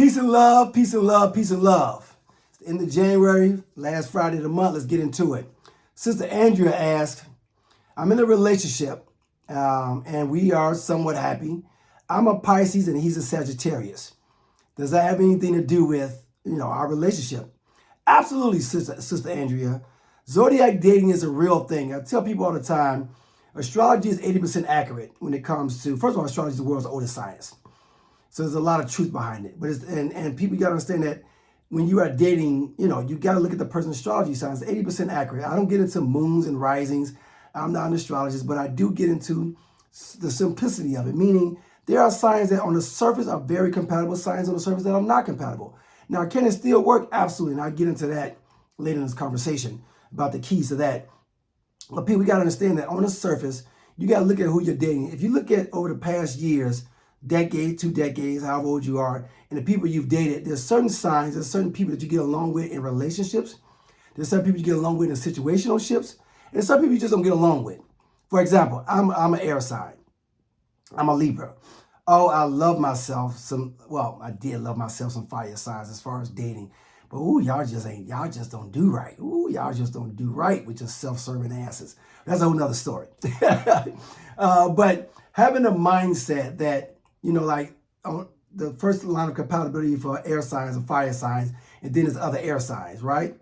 Peace and love, peace and love, peace and love. It's the end of January, last Friday of the month. Let's get into it. Sister Andrea asked, I'm in a relationship and we are somewhat happy. I'm a Pisces and he's a Sagittarius. Does that have anything to do with, our relationship? Absolutely, Sister Andrea. Zodiac dating is a real thing. I tell people all the time, astrology is 80% accurate when it comes to, first of all, astrology is the world's oldest science. So there's a lot of truth behind it. But and people got to understand that when you are dating, you got to look at the person's astrology signs. 80% accurate. I don't get into moons and risings. I'm not an astrologist, but I do get into the simplicity of it, meaning there are signs that on the surface are very compatible, signs on the surface that are not compatible. Now, can it still work? Absolutely. And I'll get into that later in this conversation about the keys to that. But people, we got to understand that on the surface, you got to look at who you're dating. If you look at over the past years, decade, 2 decades, however old you are, and the people you've dated, there's certain signs, there's certain people that you get along with in relationships. There's certain people you get along with in situational ships, and there's some people you just don't get along with. For example, I'm an air sign. I'm a Libra. Oh, I love myself I did love myself some fire signs as far as dating. But y'all just don't do right. Y'all just don't do right with your self-serving asses. That's a whole nother story. But having a mindset that, the first line of compatibility for air signs and fire signs, and then there's other air signs, right?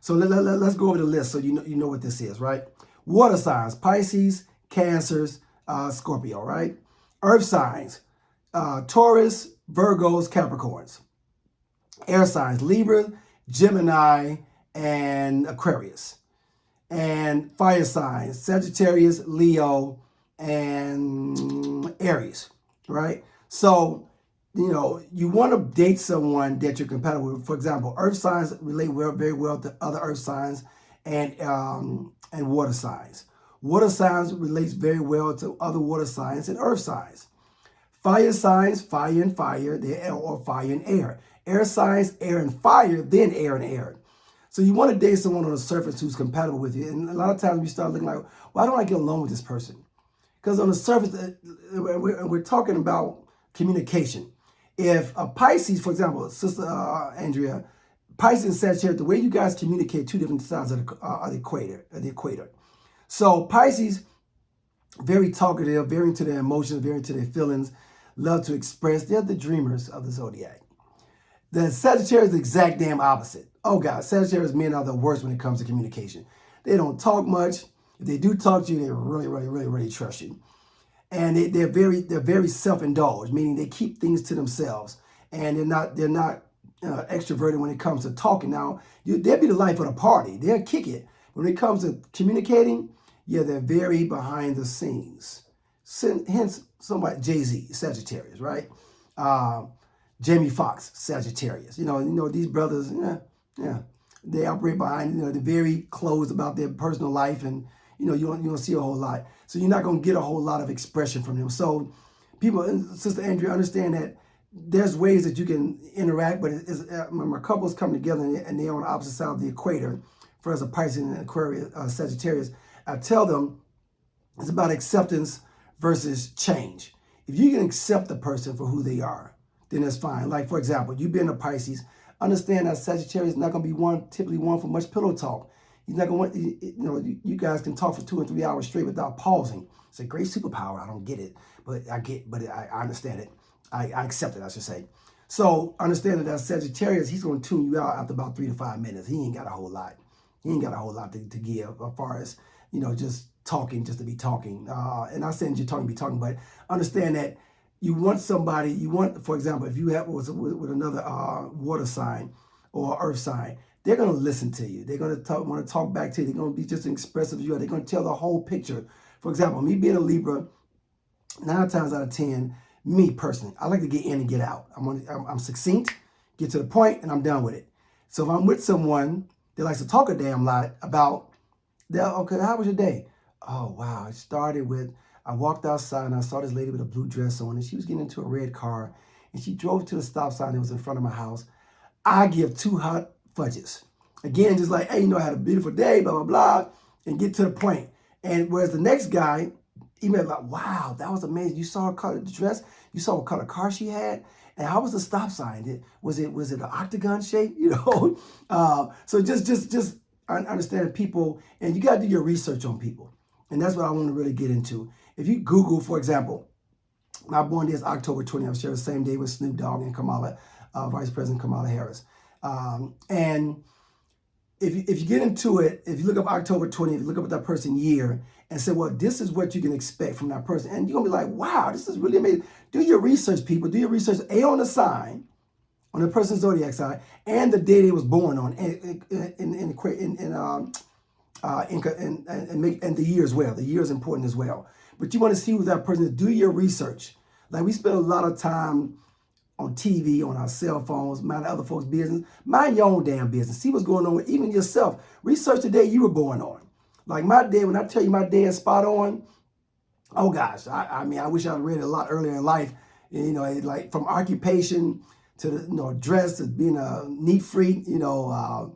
So let's go over the list so you know what this is, right? Water signs, Pisces, Cancers, Scorpio, right? Earth signs, Taurus, Virgos, Capricorns. Air signs, Libra, Gemini, and Aquarius. And fire signs, Sagittarius, Leo, and Aries, right? So, you want to date someone that you're compatible with. For example, earth signs relate very well to other earth signs and water signs. Water signs relates very well to other water signs and earth signs. Fire signs, fire and fire, or fire and air. Air signs, air and fire, then air and air. So you want to date someone on the surface who's compatible with you. And a lot of times we start looking like, why don't I get along with this person? Because on the surface, we're talking about communication. If a Pisces, for example, Sister Andrea, Pisces and Sagittarius, the way you guys communicate two different sides of the equator. So Pisces, very talkative, very into their emotions, very into their feelings, love to express. They're the dreamers of the Zodiac. The Sagittarius is the exact damn opposite. Oh God, Sagittarius men are the worst when it comes to communication. They don't talk much. If they do talk to you, they really trust you. And they're very self-indulged, meaning they keep things to themselves, and they're not extroverted when it comes to talking. Now, they'll be the life of the party. They'll kick it. When it comes to communicating, they're very behind the scenes. Hence, somebody Jay-Z, Sagittarius, right? Jamie Foxx, Sagittarius. These brothers, they operate behind. They're very closed about their personal life, and you don't see a whole lot. So you're not going to get a whole lot of expression from them. So people, Sister Andrea, understand that there's ways that you can interact, but when couples come together and they're on the opposite side of the equator, for us a Pisces and Aquarius, Sagittarius, I tell them it's about acceptance versus change. If you can accept the person for who they are, then that's fine. Like, for example, you being a Pisces, understand that Sagittarius is not going to be typically one for much pillow talk. He's not going to want, you guys can talk for 2 and 3 hours straight without pausing. It's a great superpower. I don't get it, but I understand it. I accept it, I should say. So understand that Sagittarius, he's going to tune you out after about 3 to 5 minutes. He ain't got a whole lot. He ain't got a whole lot to give as far as, just talking, just to be talking. And I'm saying you're talking to be talking, but understand that you want somebody, for example, if you have with another water sign or earth sign, they're going to listen to you. They're going to want to talk back to you. They're going to be just as expressive as you are. They're going to tell the whole picture. For example, me being a Libra, 9 times out of 10, me personally, I like to get in and get out. I'm succinct, get to the point, and I'm done with it. So if I'm with someone that likes to talk a damn lot about, okay, how was your day? Oh, wow. It started with, I walked outside and I saw this lady with a blue dress on, and she was getting into a red car, and she drove to the stop sign that was in front of my house. I give 2 hot fudges. Again, just like, hey, I had a beautiful day, blah, blah, blah, and get to the point. And whereas the next guy, he may be like, wow, that was amazing. You saw her color dress? You saw what color car she had? And how was the stop sign? Was it an octagon shape? So just understand people, and you got to do your research on people, and that's what I want to really get into. If you Google, for example, my born day is October 20th. I share the same day with Snoop Dogg and Kamala, Vice President Kamala Harris. And if you get into it, if you look up October 20th, you look up that person year and say, well, this is what you can expect from that person. And you're going to be like, wow, this is really amazing. Do your research, people. Do your research, on the sign, on the person's zodiac sign, and the day they was born on, and the year as well. The year is important as well. But you want to see who that person is. Do your research. Like, we spend a lot of time on TV, on our cell phones, mind other folks' business. Mind your own damn business. See what's going on with even yourself. Research the day you were born on. Like my day, when I tell you my day is spot on, oh gosh, I mean, I wish I'd read it a lot earlier in life. Like from occupation to the dress to being a neat freak. The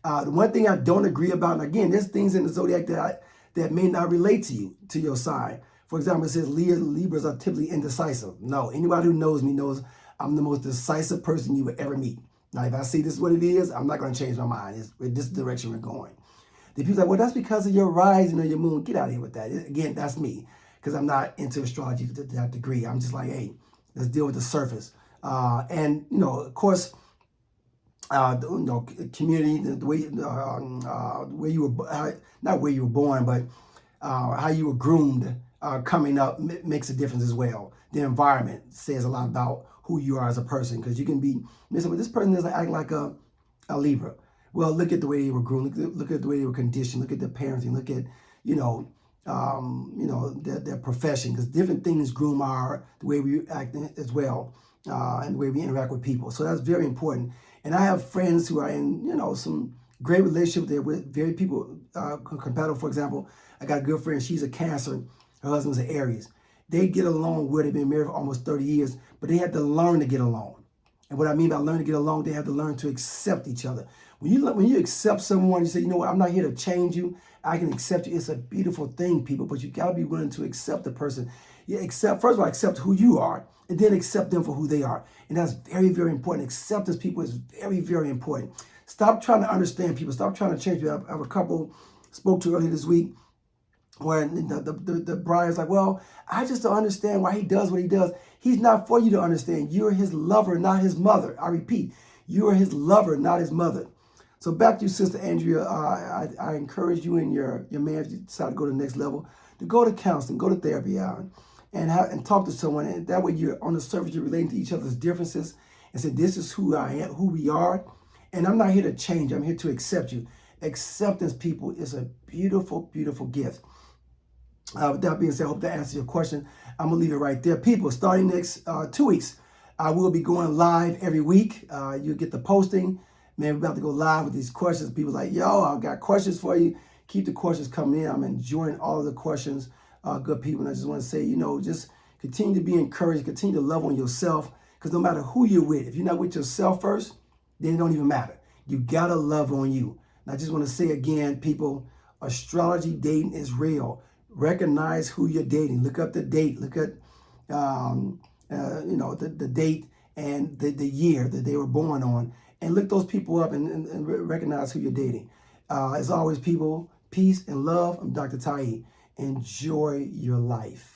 one thing I don't agree about, and again, there's things in the zodiac that may not relate to you, to your sign. For example, it says Libras are typically indecisive. No, anybody who knows me knows I'm the most decisive person you will ever meet. Now, if I see this is what it is, I'm not going to change my mind. It's this direction we're going. The people are like, well, that's because of your rising or your moon. Get out of here with that. Again, that's me, because I'm not into astrology to that degree. I'm just like, hey, let's deal with the surface. And of course, community, the way you were, not where you were born, but how you were groomed coming up makes a difference as well. The environment says a lot about who you are as a person, because you can be missing, but this person doesn't act like a Libra. Well, look at the way they were groomed. Look at the way they were conditioned. Look at their parenting. Look at their profession, because different things groom the way we act as well, and the way we interact with people. So that's very important. And I have friends who are in some great relationship there with very people compatible. For example, I got a good friend. She's a Cancer. Her husband's an Aries. They get along well. They've been married for almost 30 years, but they had to learn to get along. And what I mean by learn to get along, they have to learn to accept each other. When you accept someone, you say, you know what, I'm not here to change you. I can accept you. It's a beautiful thing, people, but you got to be willing to accept the person. First of all, accept who you are, and then accept them for who they are. And that's very, very important. Acceptance, people, is very, very important. Stop trying to understand people. Stop trying to change people. I have a couple spoke to earlier this week where the bride is like, well, I just don't understand why he does what he does. He's not for you to understand. You're his lover, not his mother. I repeat, you are his lover, not his mother. So back to you, Sister Andrea. I encourage you and your man, if you decide to go to the next level, to go to counseling, go to therapy, and talk to someone. And that way, you're on the surface, you're relating to each other's differences, and say, this is who I am, who we are, and I'm not here to change. I'm here to accept you. Acceptance, people, is a beautiful, beautiful gift. With that being said, I hope that answers your question. I'm going to leave it right there. People, starting next 2 weeks, I will be going live every week. You'll get the posting. Man, we're about to go live with these questions. People are like, yo, I've got questions for you. Keep the questions coming in. I'm enjoying all of the questions, good people. And I just want to say, just continue to be encouraged. Continue to love on yourself. Because no matter who you're with, if you're not with yourself first, then it don't even matter. You got to love on you. And I just want to say again, people, astrology dating is real. Recognize who you're dating. Look up the date. Look at, the date and the year that they were born on. And look those people up and recognize who you're dating. As always, people, peace and love. I'm Dr. Tiy-E. Enjoy your life.